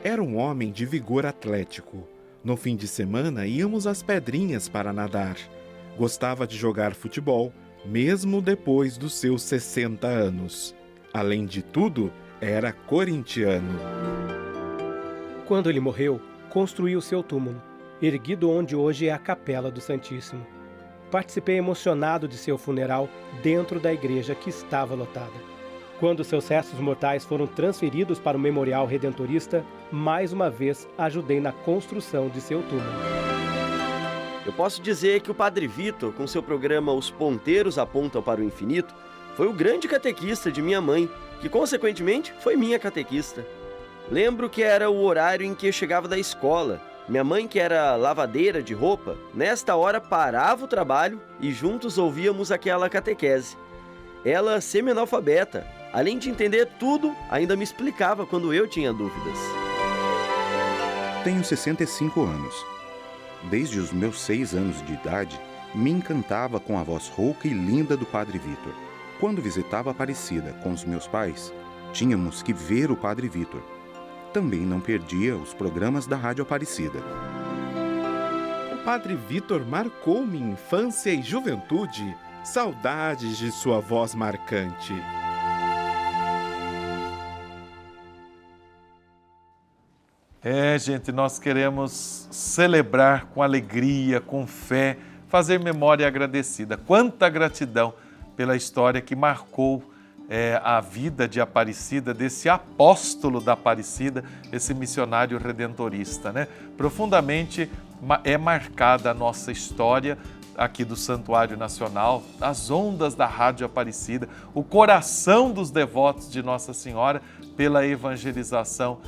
Era um homem de vigor atlético. No fim de semana íamos às pedrinhas para nadar. Gostava de jogar futebol, mesmo depois dos seus 60 anos. Além de tudo, era corintiano. Quando ele morreu, construiu seu túmulo, erguido onde hoje é a Capela do Santíssimo. Participei emocionado de seu funeral dentro da igreja que estava lotada. Quando seus restos mortais foram transferidos para o Memorial Redentorista, mais uma vez ajudei na construção de seu túmulo. Eu posso dizer que o Padre Vitor, com seu programa Os Ponteiros Apontam para o Infinito, foi o grande catequista de minha mãe, que consequentemente foi minha catequista. Lembro que era o horário em que eu chegava da escola. Minha mãe, que era lavadeira de roupa, nesta hora parava o trabalho e juntos ouvíamos aquela catequese. Ela, semi-analfabeta, além de entender tudo, ainda me explicava quando eu tinha dúvidas. Tenho 65 anos. Desde os meus 6 anos de idade, me encantava com a voz rouca e linda do Padre Vitor. Quando visitava Aparecida com os meus pais, tínhamos que ver o Padre Vitor. Também não perdia os programas da Rádio Aparecida. O Padre Vitor marcou minha infância e juventude. Saudades de sua voz marcante. Gente, nós queremos celebrar com alegria, com fé, fazer memória agradecida. Quanta gratidão pela história que marcou a vida de Aparecida, desse apóstolo da Aparecida, esse missionário redentorista, né? Profundamente é marcada a nossa história aqui do Santuário Nacional, as ondas da Rádio Aparecida, o coração dos devotos de Nossa Senhora pela evangelização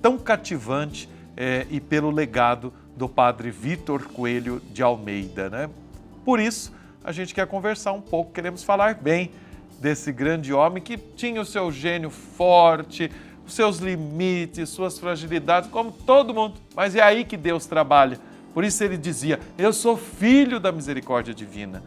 tão cativante e pelo legado do Padre Vitor Coelho de Almeida, né? Por isso, a gente quer conversar um pouco, queremos falar bem desse grande homem que tinha o seu gênio forte, os seus limites, suas fragilidades, como todo mundo, mas é aí que Deus trabalha. Por isso ele dizia, eu sou filho da misericórdia divina.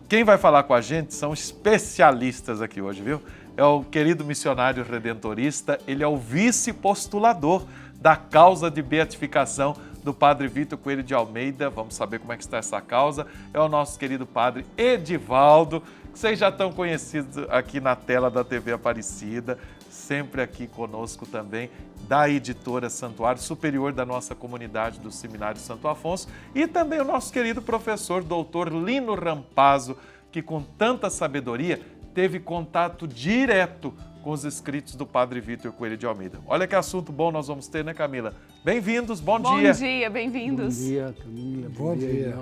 Quem vai falar com a gente são especialistas aqui hoje, viu? É o querido missionário redentorista, ele é o vice-postulador da causa de beatificação do Padre Vitor Coelho de Almeida. Vamos saber como é que está essa causa. É o nosso querido Padre Edivaldo, que vocês já estão conhecidos aqui na tela da TV Aparecida, sempre aqui conosco também, da editora Santuário, superior da nossa comunidade do Seminário Santo Afonso, e também o nosso querido professor, doutor Lino Rampazzo, que com tanta sabedoria teve contato direto com os escritos do Padre Vitor Coelho de Almeida. Olha que assunto bom nós vamos ter, né, Camila? Bem-vindos, bom dia. Bom dia, bem-vindos. Bom dia, Camila. Bom dia.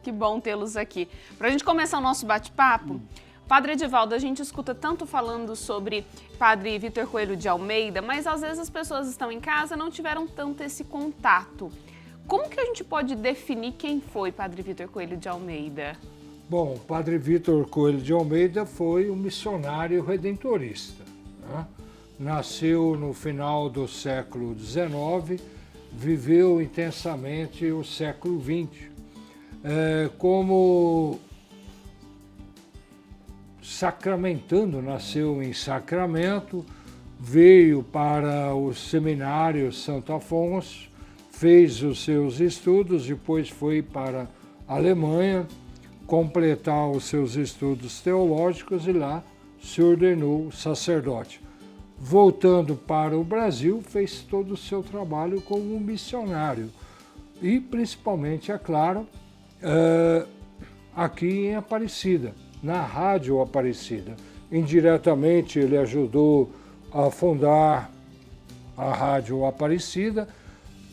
Que bom tê-los aqui. Para a gente começar o nosso bate-papo, Padre Edivaldo, a gente escuta tanto falando sobre Padre Vitor Coelho de Almeida, mas às vezes as pessoas estão em casa e não tiveram tanto esse contato. Como que a gente pode definir quem foi Padre Vitor Coelho de Almeida? Bom, o Padre Vitor Coelho de Almeida foi um missionário redentorista, né? Nasceu no final do século XIX, viveu intensamente o século XX. Como sacramentando, nasceu em Sacramento, veio para o Seminário Santo Afonso, fez os seus estudos, depois foi para a Alemanha completar os seus estudos teológicos e lá se ordenou sacerdote. Voltando para o Brasil, fez todo o seu trabalho como um missionário e principalmente, é claro, aqui em Aparecida, na Rádio Aparecida. Indiretamente ele ajudou a fundar a Rádio Aparecida.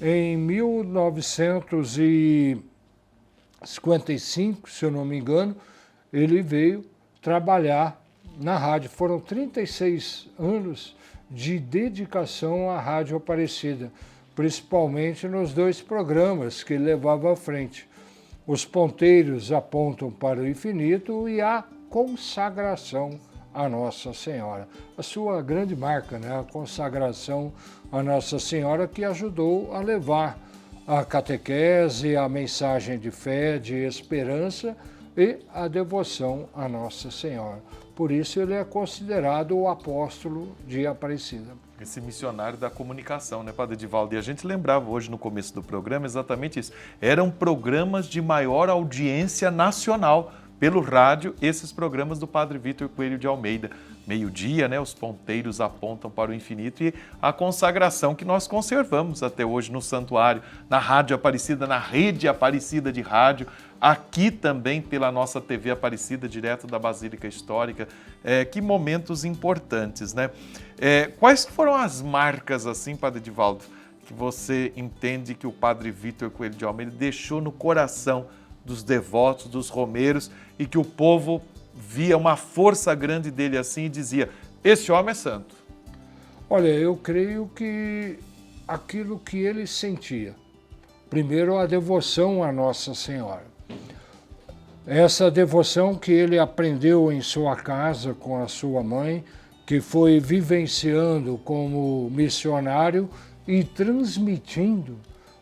Em 1955, se eu não me engano, ele veio trabalhar na rádio. Foram 36 anos de dedicação à Rádio Aparecida, principalmente nos 2 programas que ele levava à frente. Os Ponteiros Apontam para o Infinito e a Consagração a Nossa Senhora. A sua grande marca, né? A consagração a Nossa Senhora, que ajudou a levar a catequese, a mensagem de fé, de esperança e a devoção a Nossa Senhora. Por isso ele é considerado o apóstolo de Aparecida. Esse missionário da comunicação, né, Padre Edivaldo? E a gente lembrava hoje no começo do programa exatamente isso. Eram programas de maior audiência nacional pelo rádio, esses programas do Padre Vítor Coelho de Almeida. Meio-dia, né, os ponteiros apontam para o infinito e a consagração que nós conservamos até hoje no santuário, na Rádio Aparecida, na Rede Aparecida de Rádio, aqui também pela nossa TV Aparecida, direto da Basílica Histórica. Que momentos importantes, né? Quais foram as marcas, assim, Padre Edivaldo, que você entende que o Padre Vítor Coelho de Almeida deixou no coração dos devotos, dos romeiros, e que o povo via uma força grande dele assim e dizia: esse homem é santo? Olha, eu creio que aquilo que ele sentia. Primeiro, a devoção à Nossa Senhora. Essa devoção que ele aprendeu em sua casa com a sua mãe, que foi vivenciando como missionário e transmitindo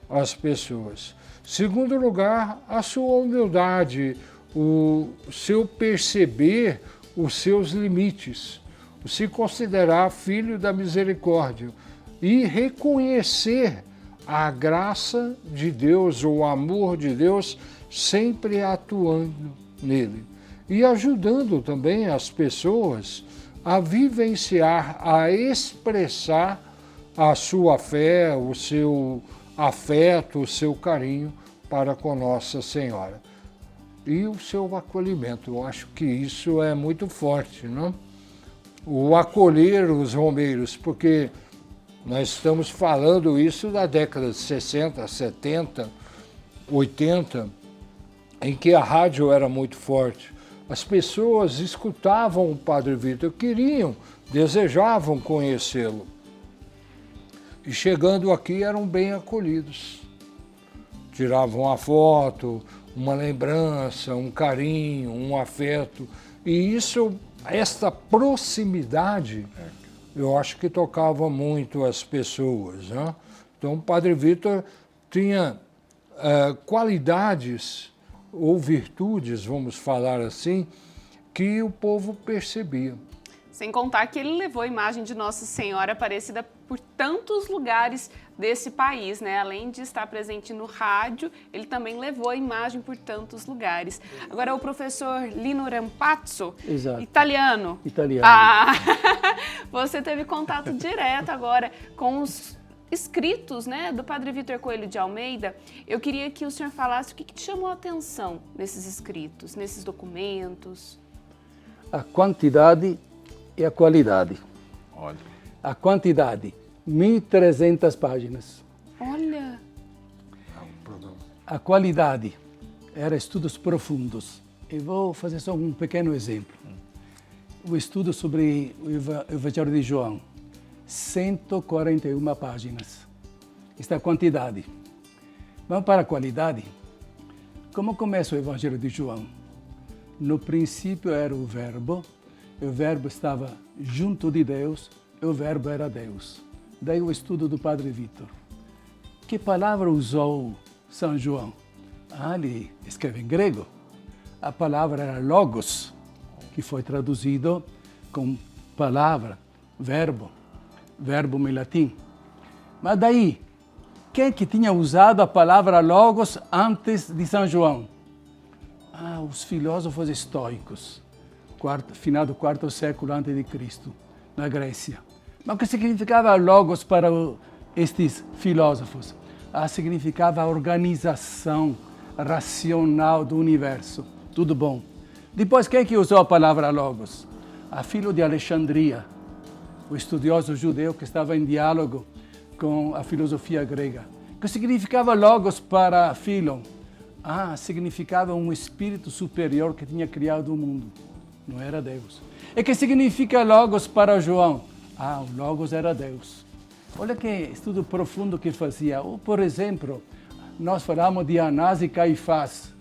às pessoas. Segundo lugar, a sua humildade, o seu perceber os seus limites, o se considerar filho da misericórdia e reconhecer a graça de Deus, o amor de Deus sempre atuando nele e ajudando também as pessoas a vivenciar, a expressar a sua fé, o seu afeto, o seu carinho para com Nossa Senhora. E o seu acolhimento, eu acho que isso é muito forte, não? O acolher os romeiros, porque nós estamos falando isso da década de 60, 70, 80, em que a rádio era muito forte. As pessoas escutavam o Padre Vítor, queriam, desejavam conhecê-lo. E chegando aqui eram bem acolhidos. Tiravam a foto, uma lembrança, um carinho, um afeto. E isso, esta proximidade, eu acho que tocava muito as pessoas, né? Então o Padre Vítor tinha qualidades ou virtudes, vamos falar assim, que o povo percebia. Sem contar que ele levou a imagem de Nossa Senhora Aparecida por tantos lugares desse país, né? Além de estar presente no rádio, ele também levou a imagem por tantos lugares. Agora, o professor Lino Rampazzo, italiano. Você teve contato direto agora com os escritos, né, do Padre Vítor Coelho de Almeida. Eu queria que o senhor falasse o que te chamou a atenção nesses escritos, nesses documentos. A quantidade e a qualidade. Olha. A quantidade, 1.300 páginas. Olha! A qualidade, era estudos profundos. Eu vou fazer só um pequeno exemplo. O estudo sobre o Evangelho de João, 141 páginas. Esta é a quantidade. Vamos para a qualidade. Como começa o Evangelho de João? No princípio era o Verbo estava junto de Deus, e o Verbo era Deus. Daí o estudo do Padre Vítor. Que palavra usou São João? Ele escreve em grego. A palavra era logos, que foi traduzido com palavra, verbo em latim. Mas daí, quem que tinha usado a palavra logos antes de São João? Os filósofos estoicos, final do quarto século a.C., na Grécia. Mas o que significava logos para estes filósofos? Significava a organização racional do universo. Tudo bom. Depois, quem que usou a palavra logos? Filo de Alexandria, o estudioso judeu que estava em diálogo com a filosofia grega. O que significava logos para Filo? Significava um espírito superior que tinha criado o mundo. Não era Deus. E que significa logos para João? O logos era Deus. Olha que estudo profundo que fazia. Ou, por exemplo, nós falamos de Anás e Caifás,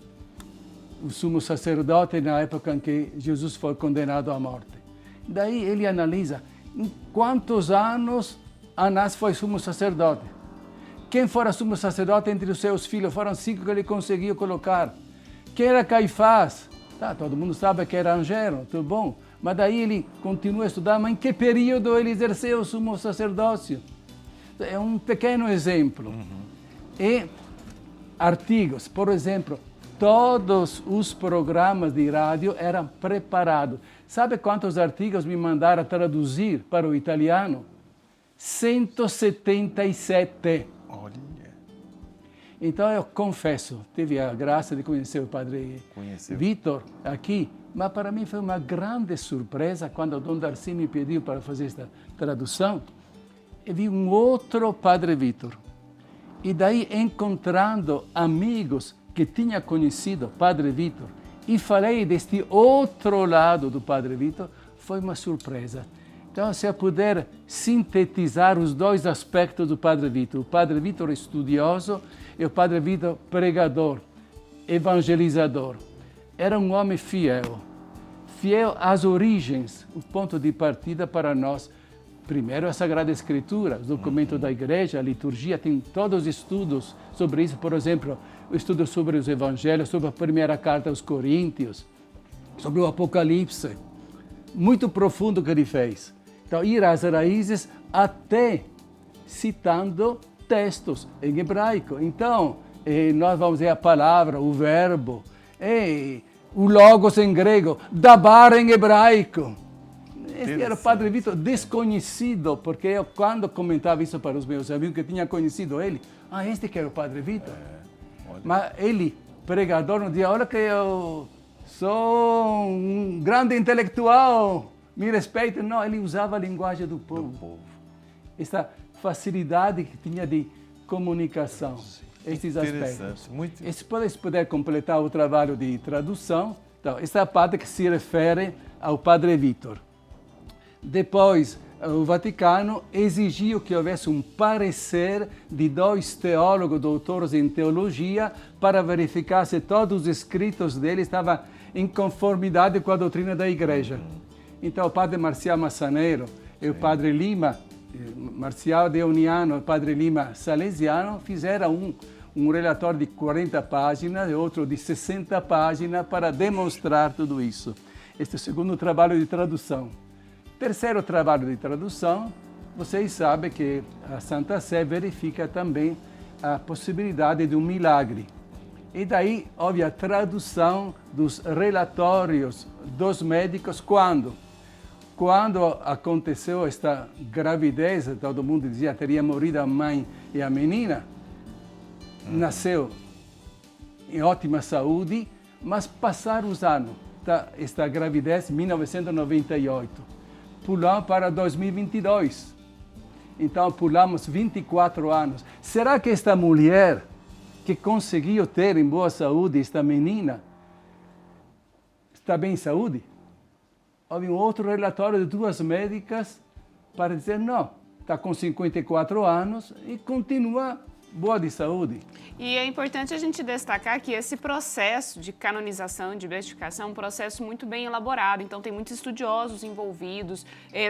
o sumo sacerdote na época em que Jesus foi condenado à morte. Daí ele analisa em quantos anos Anás foi sumo sacerdote. Quem fora sumo sacerdote entre os seus filhos? Foram 5 que ele conseguiu colocar. Quem era Caifás? Todo mundo sabe que era Angelo, tudo bom. Mas daí ele continua a estudar, mas em que período ele exerceu o sumo sacerdócio? É um pequeno exemplo. E artigos, por exemplo, todos os programas de rádio eram preparados. Sabe quantos artigos me mandaram traduzir para o italiano? 177. Olha. Então eu confesso, tive a graça de conhecer o padre Vitor aqui, mas para mim foi uma grande surpresa quando o Dom Darcy me pediu para fazer esta tradução. Eu vi um outro padre Vitor. E daí, encontrando amigos que tinha conhecido padre Vitor, e falei deste outro lado do padre Vitor, foi uma surpresa. Então, se eu puder sintetizar os dois aspectos do padre Vitor, o padre Vitor estudioso e o padre Vitor pregador, evangelizador. Era um homem fiel às origens, o ponto de partida para nós. Primeiro, a Sagrada Escritura, os documentos da Igreja, a liturgia, tem todos os estudos sobre isso. Por exemplo, o estudo sobre os Evangelhos, sobre a primeira carta aos Coríntios, sobre o Apocalipse. Muito profundo que ele fez. Então, ir às raízes até citando textos em hebraico. Então, nós vamos ver a palavra, o verbo, o logos em grego, dabar em hebraico. Este era o padre Vitor desconhecido, porque eu, quando comentava isso para os meus amigos que tinham conhecido ele, este que era o padre Vitor. Mas ele, pregador, não dizia, olha que eu sou um grande intelectual, me respeite. Não, ele usava a linguagem do povo. Essa facilidade que tinha de comunicação, esses aspectos. Se puder completar o trabalho de tradução, então, essa é a parte que se refere ao padre Vitor. Depois, o Vaticano exigiu que houvesse um parecer de 2 teólogos doutores em teologia para verificar se todos os escritos dele estavam em conformidade com a doutrina da Igreja. Então, o padre Marcial Massaneiro e o padre Lima, Marcial Deoniano e o padre Lima Salesiano, fizeram um relatório de 40 páginas e outro de 60 páginas para demonstrar tudo isso. Este é o segundo trabalho de tradução. Terceiro trabalho de tradução, vocês sabem que a Santa Sé verifica também a possibilidade de um milagre. E daí houve a tradução dos relatórios dos médicos quando aconteceu esta gravidez, todo mundo dizia que teria morrido a mãe e a menina, nasceu em ótima saúde, mas passaram os anos, esta gravidez, 1998. Pulamos para 2022. Então, pulamos 24 anos. Será que esta mulher que conseguiu ter em boa saúde esta menina está bem em saúde? Houve um outro relatório de 2 médicas para dizer não, está com 54 anos e continua boa de saúde. E é importante a gente destacar que esse processo de canonização, de beatificação, é um processo muito bem elaborado. Então, tem muitos estudiosos envolvidos,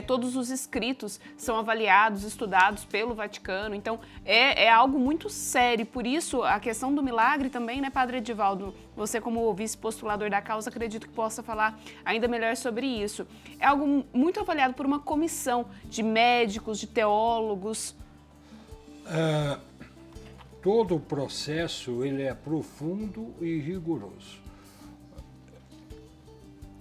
todos os escritos são avaliados, estudados pelo Vaticano. Então, é algo muito sério. Por isso, a questão do milagre também, né, Padre Edivaldo? Você, como vice-postulador da causa, acredito que possa falar ainda melhor sobre isso. É algo muito avaliado por uma comissão de médicos, de teólogos. Todo o processo ele é profundo e rigoroso.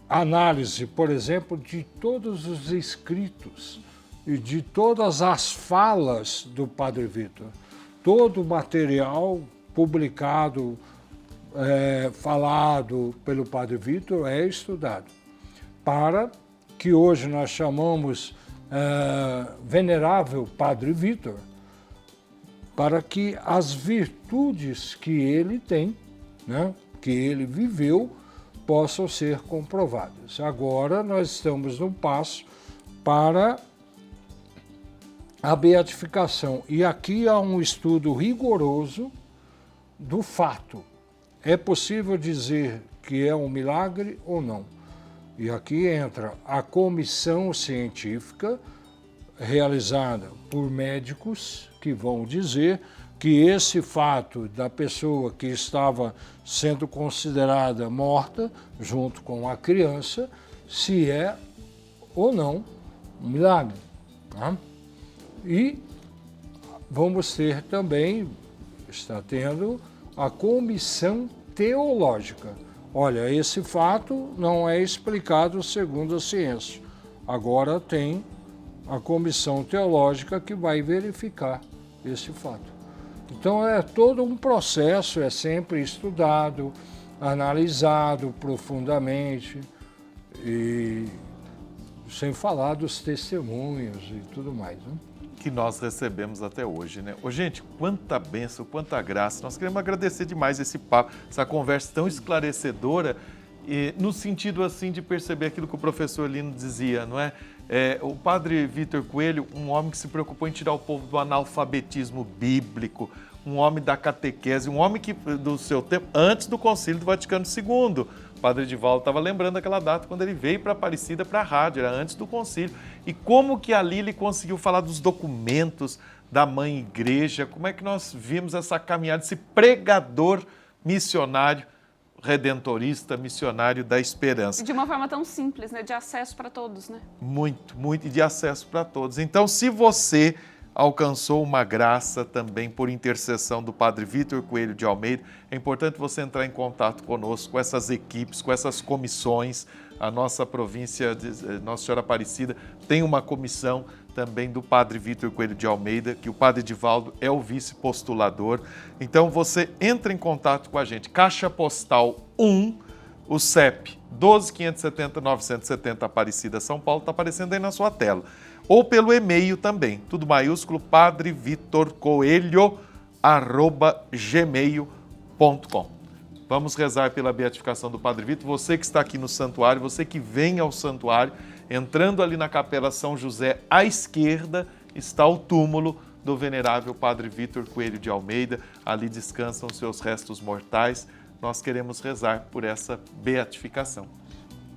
Análise, por exemplo, de todos os escritos e de todas as falas do Padre Vitor. Todo o material publicado, falado pelo Padre Vitor é estudado. Para que hoje nós chamamos Venerável Padre Vitor, para que as virtudes que ele tem, né, que ele viveu, possam ser comprovadas. Agora nós estamos no passo para a beatificação. E aqui há um estudo rigoroso do fato. É possível dizer que é um milagre ou não? E aqui entra a comissão científica realizada por médicos que vão dizer que esse fato da pessoa que estava sendo considerada morta, junto com a criança, se é ou não um milagre. Tá? E vamos ter também, está tendo, a comissão teológica. Olha, esse fato não é explicado segundo a ciência. Agora tem a comissão teológica que vai verificar esse fato. Então é todo um processo, é sempre estudado, analisado profundamente, e sem falar dos testemunhos e tudo mais, né? Que nós recebemos até hoje, né? Ô, gente, quanta bênção, quanta graça. Nós queremos agradecer demais esse papo, essa conversa tão esclarecedora, e no sentido assim de perceber aquilo que o professor Lino dizia, não é? O padre Vitor Coelho, um homem que se preocupou em tirar o povo do analfabetismo bíblico, um homem da catequese, um homem que, do seu tempo, antes do Concílio do Vaticano II. O padre Edivaldo estava lembrando aquela data quando ele veio para Aparecida, para a rádio, era antes do Concílio. E como que ali ele conseguiu falar dos documentos da Mãe Igreja, como é que nós vimos essa caminhada, esse pregador missionário, redentorista, missionário da esperança. De uma forma tão simples, né? De acesso para todos, né? Muito, muito, e de acesso para todos. Então, se você alcançou uma graça também por intercessão do Padre Vitor Coelho de Almeida, é importante você entrar em contato conosco, com essas equipes, com essas comissões. A nossa província, Nossa Senhora Aparecida, tem uma comissão também do Padre Vitor Coelho de Almeida, que o Padre Edivaldo é o vice-postulador. Então você entra em contato com a gente. Caixa Postal 1, o CEP 12.570.970 Aparecida, São Paulo, está aparecendo aí na sua tela. Ou pelo e-mail também, tudo maiúsculo, padrevitorcoelho@gmail.com. Vamos rezar pela beatificação do Padre Vitor. Você que está aqui no santuário, você que vem ao santuário, entrando ali na Capela São José, à esquerda está o túmulo do venerável Padre Vitor Coelho de Almeida. Ali descansam os seus restos mortais. Nós queremos rezar por essa beatificação.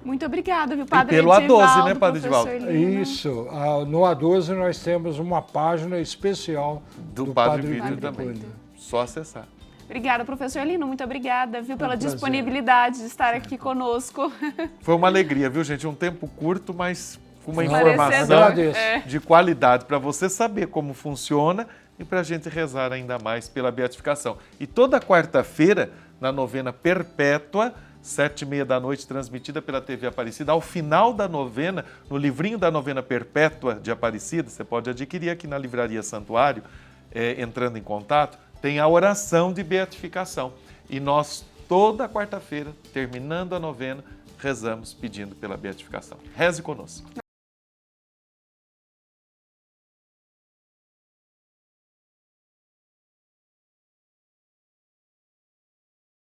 Muito obrigada, viu, Padre pelo Edivaldo, A12, né, Padre professor Edivaldo? Lino. Isso, no A12 nós temos uma página especial Do Padre Vitor Vitor também. Coelho. Só acessar. Obrigada, professor Lino, muito obrigada, viu, pela prazer. disponibilidade de estar aqui conosco. Foi uma alegria, viu, gente? Um tempo curto, mas com uma Esclarecedor. informação Agradeço. de qualidade para você saber como funciona e para a gente rezar ainda mais pela beatificação. E toda quarta-feira, na novena perpétua, 7h30 da noite, transmitida pela TV Aparecida, ao final da novena, no livrinho da novena perpétua de Aparecida, você pode adquirir aqui na Livraria Santuário, entrando em contato, tem a oração de beatificação. E nós, toda quarta-feira, terminando a novena, rezamos pedindo pela beatificação. Reze conosco.